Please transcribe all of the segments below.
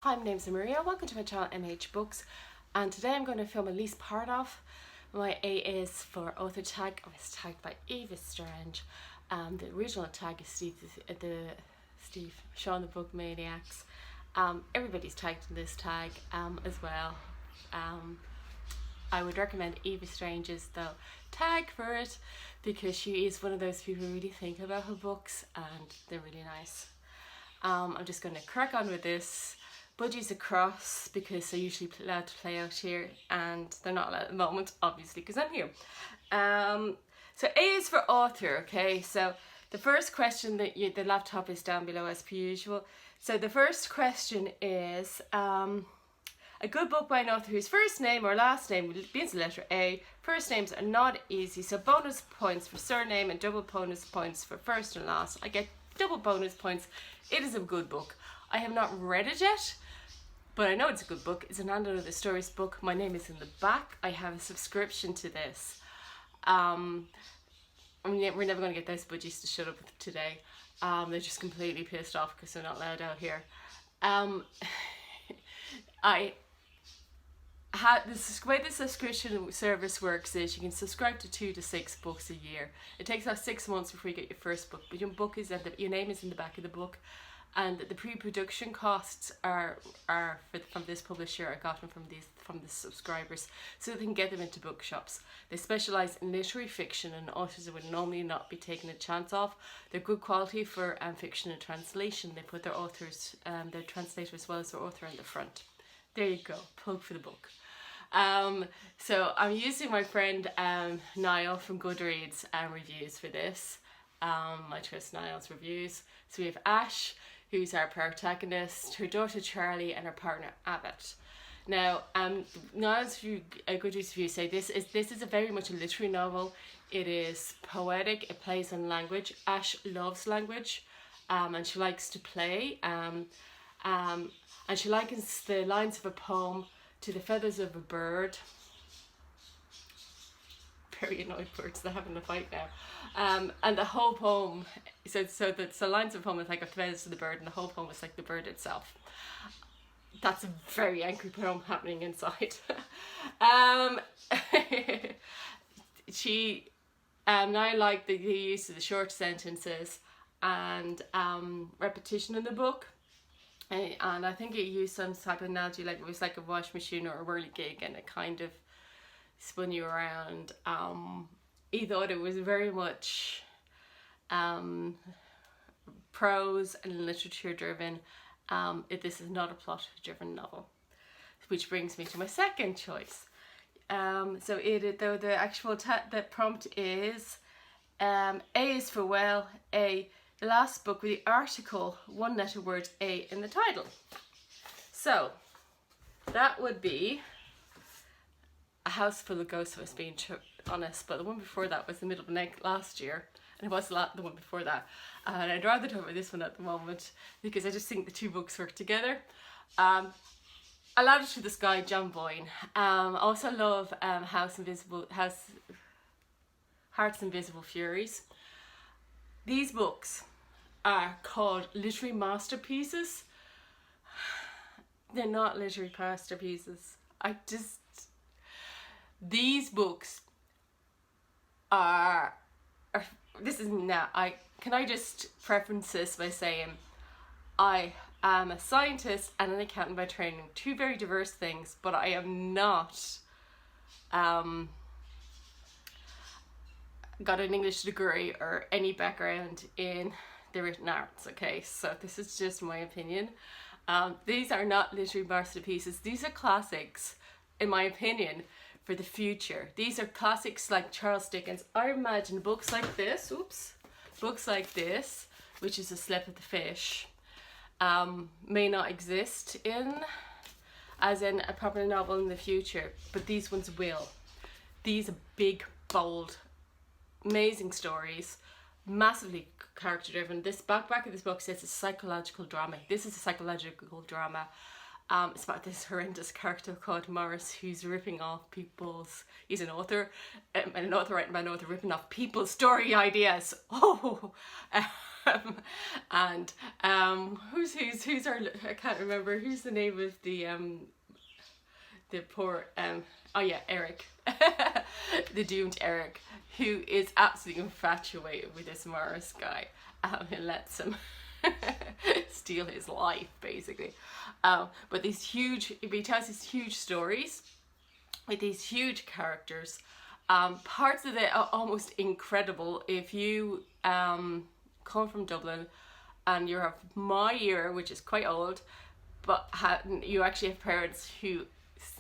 Hi, my name's Maria. Welcome to my channel MH Books, and today I'm going to film at least part of my A is for author tag. I was tagged by Eva Strange. The original tag is Steve Sean the Book Maniacs. Everybody's tagged in this tag as well. I would recommend Eva Strange's though tag for it because she is one of those people who really think about her books and they're really nice. I'm just going to crack on with this. Budgies across because they're usually allowed to play out here and they're not allowed at the moment, obviously, because I'm here. So A is for author, okay? So the first question the laptop is down below as per usual. So the first question is a good book by an author whose first name or last name begins with the letter A. First names are not easy, so bonus points for surname and double bonus points for first and last. I get double bonus points. It is a good book. I have not read it yet, but I know it's a good book. It's an Under the Stories book. My name is in the back. I have a subscription to this. We're never going to get those budgies to shut up today. They're just completely pissed off because they're not allowed out here. The way the subscription service works is you can subscribe to 2 to 6 books a year. It takes about 6 months before you get your first book, but your name is in the back of the book. And the pre-production costs are from this publisher. I got them from the subscribers, so they can get them into bookshops. They specialise in literary fiction and authors that would normally not be taking a chance of. They're good quality for fiction and translation. They put their authors, their translator as well as their author on the front. There you go, plug for the book. So I'm using my friend Niall from Goodreads reviews for this. I trust Niall's reviews. So we have Ash, who's our protagonist, her daughter Charlie, and her partner Abbott. Now, Niall's Goodreads review say this is a very much a literary novel. It is poetic. It plays on language. Ash loves language, and she likes to play. And she likens the lines of a poem to the feathers of a bird. Very annoyed birds, they're having a fight now. And the whole poem, so the lines of the poem is like a feathers of the bird, and the whole poem is like the bird itself. That's a very angry poem happening inside. I like the use of the short sentences and repetition in the book. And I think it used some type of analogy, like it was like a wash machine or a whirligig, and it kind of spun you around. He thought it was very much prose and literature driven. This is not a plot driven novel, which brings me to my second choice. The actual the prompt is A is for well, A, the last book with the article, one letter word A in the title. So that would be A House Full of Ghosts, I was being honest, but the one before that was The Middle of the Night last year, and it was the one before that. And I'd rather talk about this one at the moment because I just think the two books work together. A Ladder to the Sky, John Boyne. Also love Hearts Invisible Furies. These books are called literary masterpieces. They're not literary masterpieces. These books are can I just preference this by saying I am a scientist and an accountant by training, two very diverse things, but I am not got an English degree or any background in the written arts, okay? So this is just my opinion. These are not literary masterpieces. These are classics, in my opinion, for the future. These are classics like Charles Dickens. I imagine books like this, which is A Slip of the Fish, may not exist as in a proper novel in the future, but these ones will. These are big, bold, amazing stories, massively character driven. This back of this book says it's a psychological drama. This is a psychological drama. It's about this horrendous character called Morris who's ripping off he's an author, and an author writing by an author ripping off people's story ideas. And who's our, I can't remember who's the name of the poor oh yeah, Eric. The doomed Eric, who is absolutely infatuated with this Morris guy, and lets him steal his life basically. But he tells these huge stories with these huge characters. Parts of it are almost incredible. If you come from Dublin and you're of my year, which is quite old, but you actually have parents who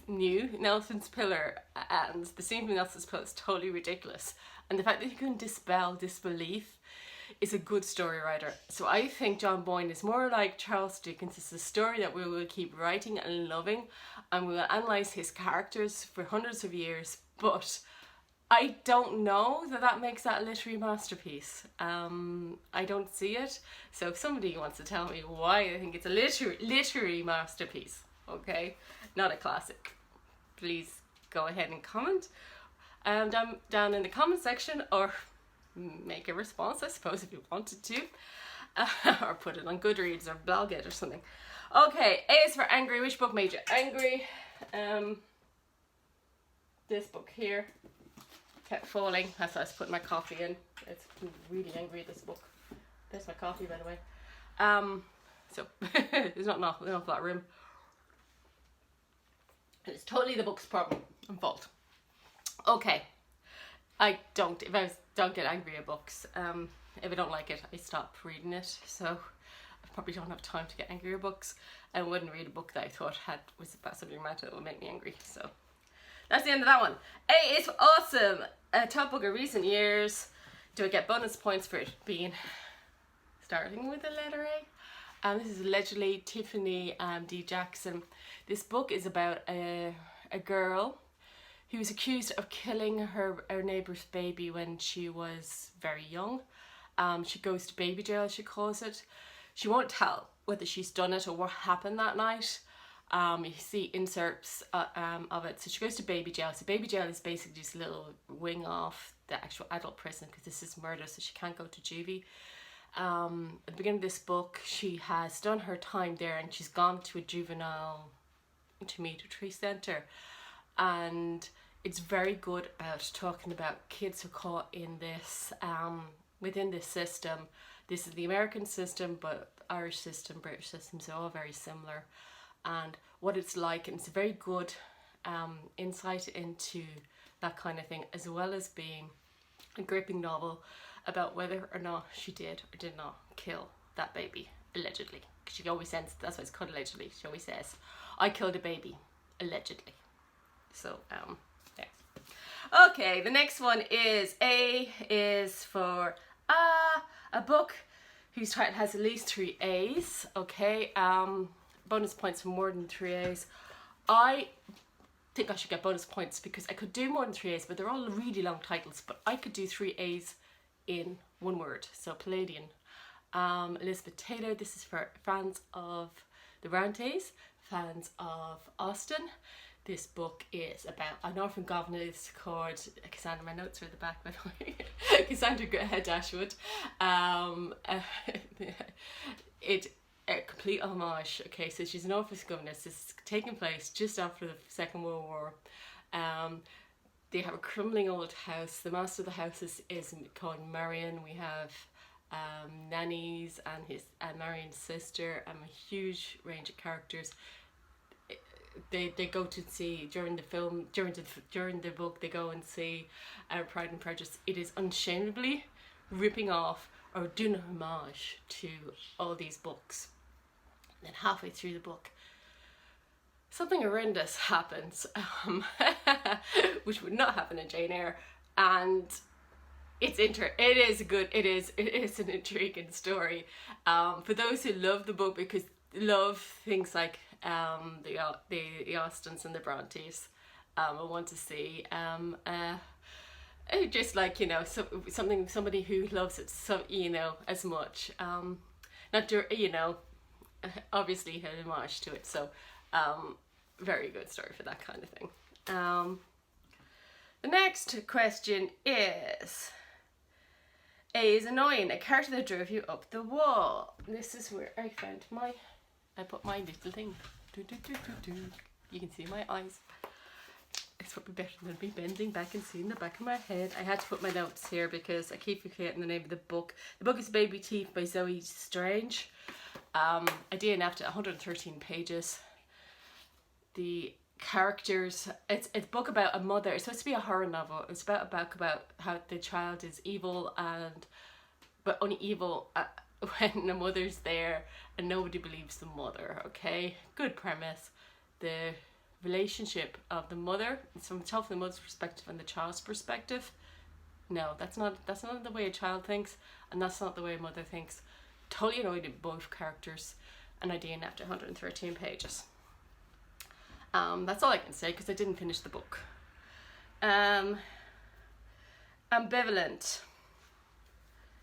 knew Nelson's Pillar, and the scene from Nelson's Pillar is totally ridiculous. And the fact that you can dispel disbelief is a good story writer. So I think John Boyne is more like Charles Dickens. It's a story that we will keep writing and loving, and we will analyse his characters for hundreds of years, but I don't know that makes that a literary masterpiece. I don't see it. So if somebody wants to tell me why I think it's a literary masterpiece, okay, not a classic, please go ahead and comment down in the comment section, or make a response, I suppose, if you wanted to, or put it on Goodreads or blog it or something. Okay, A is for angry. Which book made you angry? This book here. Kept falling. That's why I was putting my coffee in. It's really angry, this book. There's my coffee, by the way. So there's not enough that room. And it's totally the book's problem and fault. Okay. If I don't get angry at books. If I don't like it, I stop reading it. So I probably don't have time to get angry at books. I wouldn't read a book that I thought was about something that would make me angry. So that's the end of that one. A is for awesome. A top book of recent years. Do I get bonus points for it being starting with the letter A? This is allegedly Tiffany D. Jackson. This book is about a girl who was accused of killing her neighbour's baby when she was very young. She goes to baby jail, she calls it. She won't tell whether she's done it or what happened that night. You see inserts of it. So she goes to baby jail. So baby jail is basically just a little wing off the actual adult prison, because this is murder, so she can't go to juvie. At the beginning of this book, she has done her time there, and she's gone to a juvenile intermediary centre, and it's very good about talking about kids who are caught in this within this system. This is the American system, but Irish system, British systems are all very similar, and what it's like. And it's a very good insight into that kind of thing, as well as being a gripping novel about whether or not she did or did not kill that baby, allegedly. She always says, that's why it's called allegedly, she always says, I killed a baby, allegedly. So, yeah. Okay, the next one is A is for a book whose title has at least 3 A's, okay. Bonus points for more than 3 A's. I think I should get bonus points because I could do more than 3 A's, but they're all really long titles, but I could do 3 A's in one word. So Palladian. Elizabeth Taylor. This is for fans of the Brontes, fans of Austen. This book is about an orphan governess called Cassandra. My notes are at the back, by the way. Cassandra Dashwood. It a complete homage. Okay, so she's an orphan governess. This is taking place just after the Second World War. They have a crumbling old house. The master of the house is called Marion. We have nannies and Marion's sister, and a huge range of characters. They go to see during the film, during the book, they go and see Pride and Prejudice. It is unashamedly ripping off or doing a homage to all these books. And then halfway through the book, something horrendous happens, which would not happen in Jane Eyre, and it is an intriguing story for those who love the book, because love things like the Austens and the Brontes. I want to see just like, you know, somebody who loves it so, you know, as much, not, you know, obviously had an homage to it, so very good story for that kind of thing. The next question is A is annoying, a character that drove you up the wall. This is where I found I put my little thing. You can see my eyes. It's probably better than me bending back and seeing the back of my head. I had to put my notes here because I keep forgetting the name of the book. The book is Baby Teeth by Zoe Strange. I DNF'd it, 113 pages. The characters, it's a book about a mother. It's supposed to be a horror novel. It's about a book about how the child is evil, but only evil when the mother's there and nobody believes the mother. Okay, good premise. The relationship of the mother, it's from the mother's perspective and the child's perspective. No, that's not the way a child thinks, and that's not the way a mother thinks. Totally annoyed at both characters, and I DNF'd 113 pages. That's all I can say because I didn't finish the book. Ambivalent.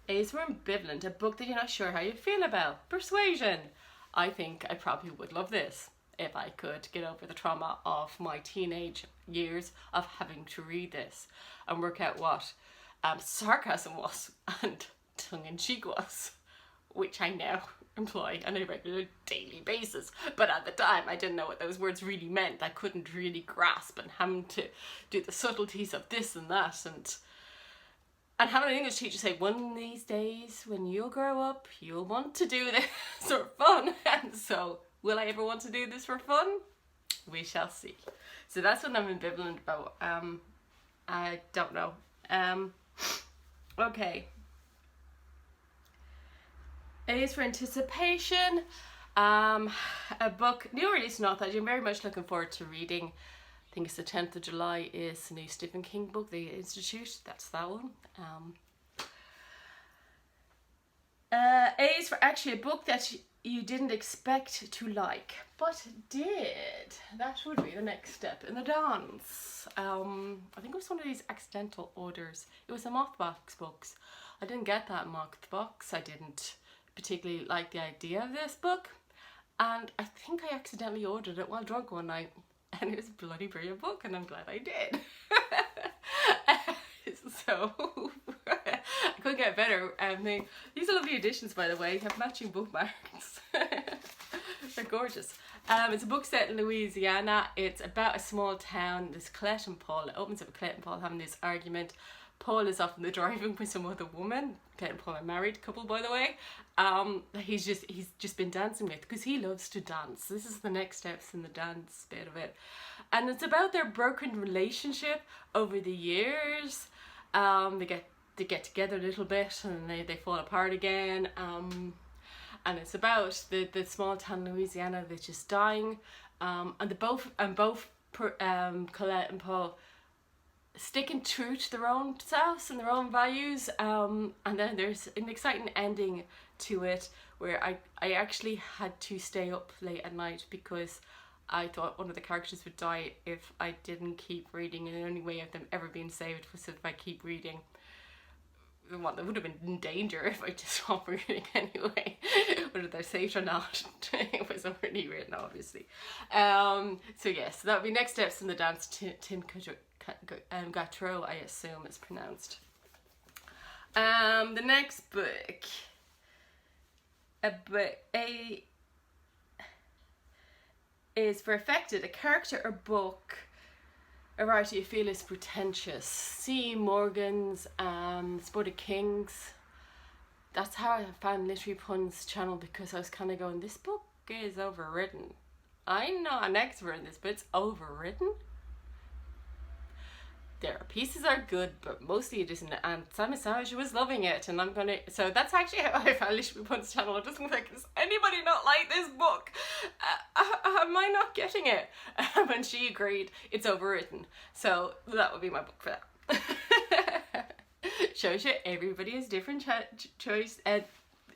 A's for ambivalent, a book that you're not sure how you feel about. Persuasion. I think I probably would love this if I could get over the trauma of my teenage years of having to read this and work out what sarcasm was and tongue-in-cheek was, which I now employ on a regular daily basis. But at the time I didn't know what those words really meant. I couldn't really grasp, and having to do the subtleties of this and that, and having an English teacher say, one of these days when you grow up you'll want to do this for fun. And so will I ever want to do this for fun? We shall see. So that's what I'm ambivalent about. I don't know. Okay. A is for anticipation. A book, new release novel that I'm very much looking forward to reading. I think it's the 10th of July is the new Stephen King book, The Institute. That's that one. A is for actually a book that you didn't expect to like, but did. That would be the next step in the dance. I think it was one of these accidental orders. It was the Mothbox books. I didn't get that Mothbox. I didn't particularly like the idea of this book, and I think I accidentally ordered it while drunk one night, and it was a bloody brilliant book, and I'm glad I did. So I couldn't get better. These are lovely editions, by the way. You have matching bookmarks. They're gorgeous. It's a book set in Louisiana. It's about a small town. There's Colette and Paul. It opens up with Colette and Paul having this argument. Paul is off in the driving with some other woman. Colette and Paul are a married couple, by the way. He's just been dancing with, because he loves to dance. This is the next steps in the dance bit of it. And it's about their broken relationship over the years. They get together a little bit and they fall apart again. And it's about the small town Louisiana that's just dying. And both Colette and Paul sticking true to their own selves and their own values. And then there's an exciting ending to it where I actually had to stay up late at night because I thought one of the characters would die if I didn't keep reading, and the only way of them ever being saved was if I keep reading. Well, they would have been in danger if I just stopped reading anyway. Whether they're saved or not, it was already written, obviously. So yes, that would be next steps in the dance. Tim Gautreaux, I assume it's pronounced. The next book, is for Affected, a character or book, a writer you feel is pretentious. C. Morgan's Spotted Kings. That's how I found Literary Pun's channel, because I was kind of going, this book is overwritten. I'm not an expert in this, but it's overwritten. Their pieces are good, but mostly it isn't. And Simon Savage was loving it, and so that's actually how I found Literary Pun's channel. I just was like, does anybody not like this book? Am I not getting it? And she agreed, it's overwritten. So that would be my book for that. Shows you everybody has different choice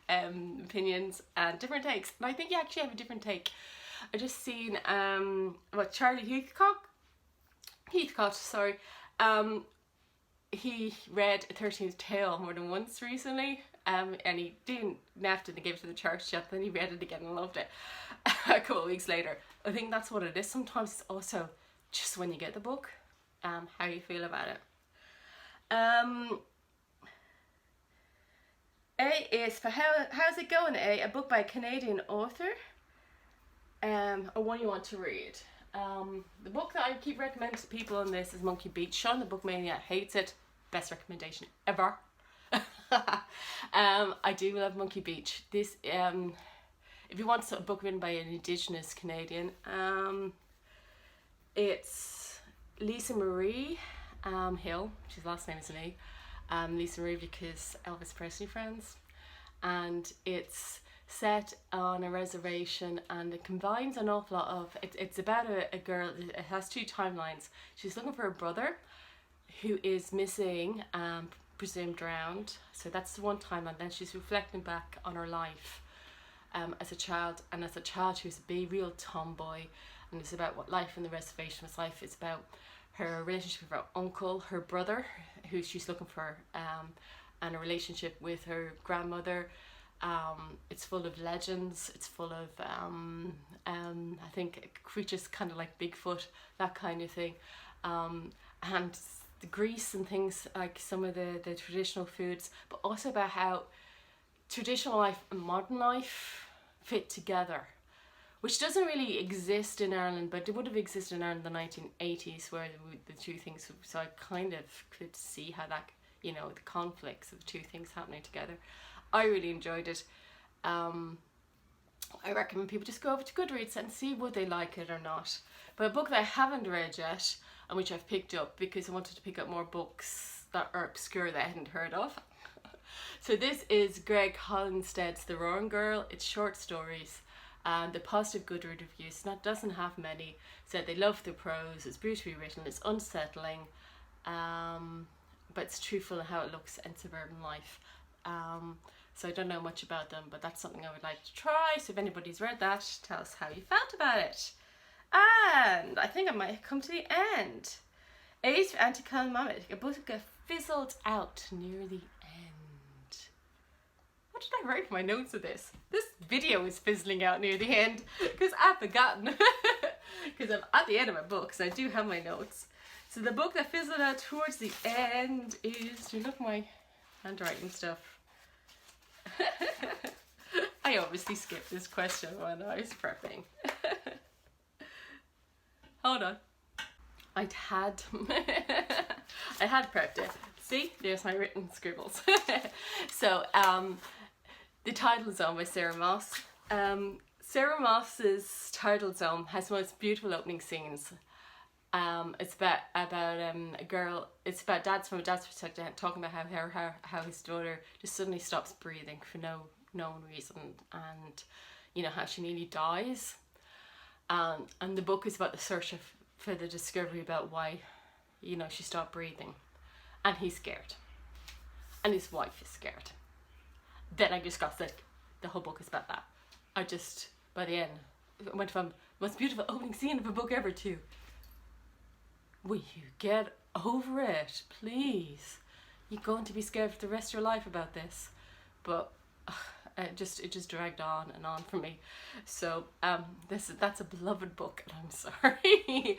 opinions and different takes. And I think you actually have a different take. I just seen Charlie Heathcott, sorry. He read A 13th Tale more than once recently, and he didn't naft it and gave it to the church yet, then he read it again and loved it a couple of weeks later. I think that's what it is. Sometimes it's also just when you get the book, how you feel about it. A is for how's it going, A? A book by a Canadian author. Or one you want to read. The book that I keep recommending to people on this is Monkey Beach. Sean the Book Maniac hates it. Best recommendation ever. I do love Monkey Beach. This if you want a book written by an Indigenous Canadian, it's Lisa Marie Hill. She's last name is an E. Lisa Marie because Elvis Presley friends, and it's set on a reservation, and it combines an awful lot of it's about a girl. It has two timelines. She's looking for her brother who is missing, presumed drowned, so that's the one timeline. Then she's reflecting back on her life as a child, and as a child she was a real tomboy, and it's about what life on the reservation was like. It's about her relationship with her uncle, her brother who she's looking for, and a relationship with her grandmother. It's full of legends. It's full of I think creatures kind of like Bigfoot, that kind of thing, and the grease and things like some of the traditional foods, but also about how traditional life and modern life fit together, which doesn't really exist in Ireland, but it would have existed in Ireland in the 1980s, where the two things. So I kind of could see how that, you know, the conflicts of the two things happening together. I really enjoyed it. I recommend people just go over to Goodreads and see would they like it or not. But a book that I haven't read yet, and which I've picked up because I wanted to pick up more books that are obscure that I hadn't heard of. So this is Greg Hollinstead's The Roaring Girl. It's short stories. The positive Goodreads reviews, that doesn't have many, said they love the prose, it's beautifully written, it's unsettling, but it's truthful in how it looks in suburban life. So I don't know much about them, but that's something I would like to try. So if anybody's read that, tell us how you felt about it. And I think I might have come to the end. A's for Anticlimactic, a book that fizzled out near the end. What did I write for my notes of this? This video is fizzling out near the end because I've forgotten. Because I'm at the end of my book, so I do have my notes. So the book that fizzled out towards the end is, do you look at my handwriting stuff? I obviously skipped this question when I was prepping. Hold on. I had prepped it. See, there's my written scribbles. So the Tidal Zone by Sarah Moss. Sarah Moss's Tidal Zone has the most beautiful opening scenes. It's about a girl. It's about from a dad's perspective, talking about how his daughter just suddenly stops breathing for no known reason, and you know how she nearly dies. And the book is about the search for the discovery about why, you know, she stopped breathing, and he's scared, and his wife is scared. Then I just got sick. The whole book is about that. I just by the end went from most beautiful opening scene of a book ever to, will you get over it, please? You're going to be scared for the rest of your life about this. But it just dragged on and on for me. So that's a beloved book, and I'm sorry.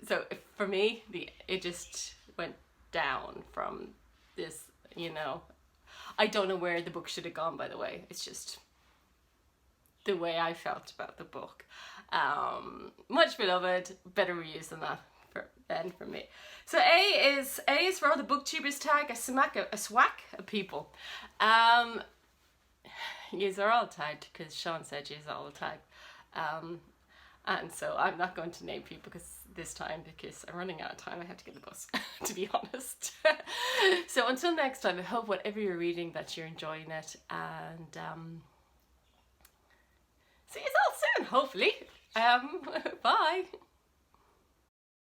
So for me, it just went down from this, you know. I don't know where the book should have gone, by the way. It's just the way I felt about the book. Much beloved, better reviews than that for me. So A is for all the booktubers tag a swack of people. Yous are all tagged because Sean said yous are all tagged. And so I'm not going to name people this time because I'm running out of time. I have to get the bus, to be honest. So until next time, I hope whatever you're reading that you're enjoying it, and see you all soon, hopefully. Bye.